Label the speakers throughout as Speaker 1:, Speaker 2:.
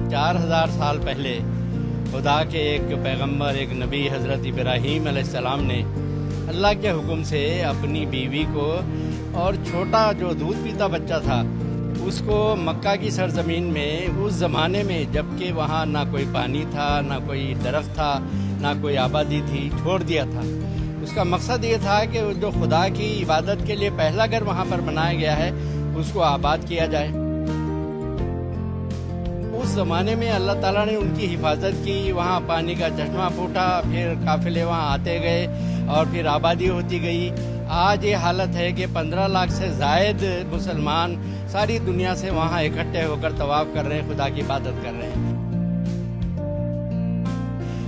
Speaker 1: 4000 साल पहले खुदा के एक पैगंबर, एक नबी हज़रत इब्राहीम अलैहिस्सलाम ने अल्लाह के हुक्म से अपनी बीवी को और छोटा जो दूध पीता बच्चा था उसको मक्का की सरजमीन में उस ज़माने में, जबकि वहाँ ना कोई पानी था, ना कोई दरख्त था, ना कोई आबादी थी, छोड़ दिया था। उसका मकसद ये था कि जो खुदा की इबादत के लिए पहला घर वहाँ पर बनाया गया है उसको आबाद किया जाए। उस ज़माने में अल्लाह ताला ने उनकी हिफाजत की, वहाँ पानी का चश्मा फूटा, फिर काफ़िले वहाँ आते गए और फिर आबादी होती गई। आज ये हालत है कि 15 लाख से ज़ायद मुसलमान सारी दुनिया से वहाँ इकट्ठे होकर तवाफ़ कर रहे हैं, खुदा की इबादत कर रहे हैं।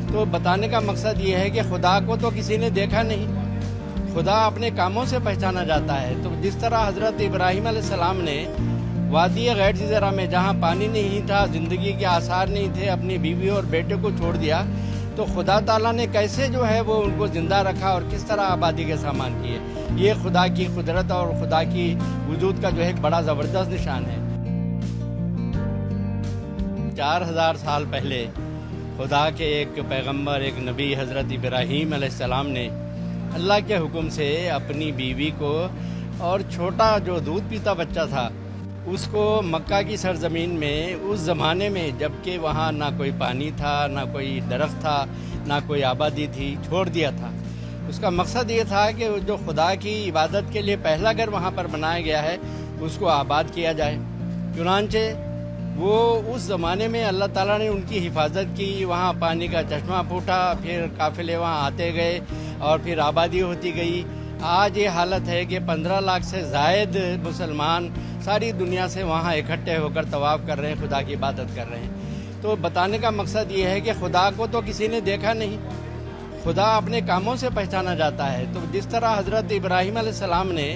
Speaker 1: तो बताने का मकसद ये है कि खुदा को तो किसी ने देखा नहीं, खुदा अपने कामों से पहचाना जाता है। तो जिस तरह हज़रत इब्राहीम अलैहिस्सलाम ने वादी गैर ज़रा में, जहाँ पानी नहीं था, ज़िंदगी के आसार नहीं थे, अपनी बीवी और बेटे को छोड़ दिया, तो खुदा ताला ने कैसे जो है वो उनको ज़िंदा रखा और किस तरह आबादी के सामान किए। ये खुदा की कुदरत और खुदा की वजूद का जो है एक बड़ा ज़बरदस्त निशान है। 4000 साल पहले खुदा के एक पैगंबर, एक नबी हज़रत इब्राहीम अलैहिस्सलाम ने अल्लाह के हुक्म से अपनी बीवी को और छोटा जो दूध पीता बच्चा था उसको मक्का की सरजमीन में उस ज़माने में, जबकि वहाँ ना कोई पानी था, ना कोई दरख्त था, ना कोई आबादी थी, छोड़ दिया था। उसका मकसद ये था कि जो खुदा की इबादत के लिए पहला घर वहाँ पर बनाया गया है उसको आबाद किया जाए। चुनांचे वो उस ज़माने में अल्लाह ताला ने उनकी हिफाजत की, वहाँ पानी का चश्मा फूटा, फिर काफ़िले वहाँ आते गए और फिर आबादी होती गई। आज ये हालत है कि 15 लाख से ज़ायद मुसलमान सारी दुनिया से वहाँ इकट्ठे होकर तवाफ़ कर रहे हैं, खुदा की इबादत कर रहे हैं। तो बताने का मकसद ये है कि खुदा को तो किसी ने देखा नहीं, खुदा अपने कामों से पहचाना जाता है। तो जिस तरह हज़रत इब्राहीम अलैहिस्सलाम ने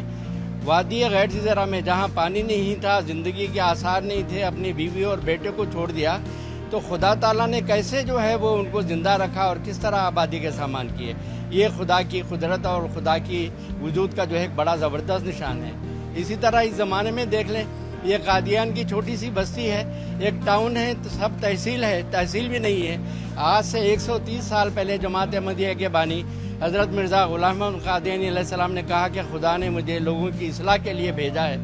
Speaker 1: वादी गैर ज़रा में, जहाँ पानी नहीं था, ज़िंदगी के आसार नहीं थे, अपनी बीवी और बेटे को छोड़ दिया, तो खुदा ताला ने कैसे जो है वो उनको ज़िंदा रखा और किस तरह आबादी के सामान किए। ये खुदा की कुदरत और खुदा की वजूद का जो है एक बड़ा ज़बरदस्त निशान है। इसी तरह इस ज़माने में देख लें, ये कादियान की छोटी सी बस्ती है, एक टाउन है, तो सब तहसील है, तहसील भी नहीं है। आज से 130 साल पहले जमात अहमदिया के बानी हज़रत मिर्ज़ा ग़ुलाम अहमद क़ादियानी अलैहिस्सलाम ने कहा कि खुदा ने मुझे लोगों की इस्लाह के लिए भेजा है।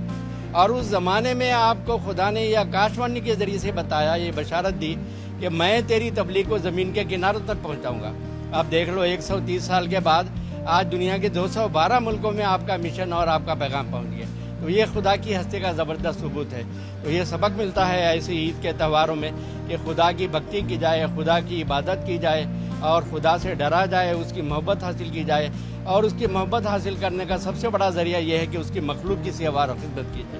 Speaker 1: और उस ज़माने में आपको खुदा ने यह आकाशवाणी के ज़रिए से बताया, ये बशारत दी कि मैं तेरी तबलीग को ज़मीन के किनारों तक पहुँचाऊँगा। आप देख लो, 130 साल के बाद आज दुनिया के 212 मुल्कों में आपका मिशन और आपका पैगाम पहुँच गया। तो ये खुदा की हस्ती का ज़बरदस्त सबूत है। तो ये सबक मिलता है ऐसी ईद के त्योहारों में कि खुदा की भक्ति की जाए, खुदा की इबादत की जाए और खुदा से डरा जाए, उसकी मोहब्बत हासिल की जाए। और उसकी मोहब्बत हासिल करने का सबसे बड़ा ज़रिया यह है कि उसकी मखलूक की सेवा और खिदमत की जाए।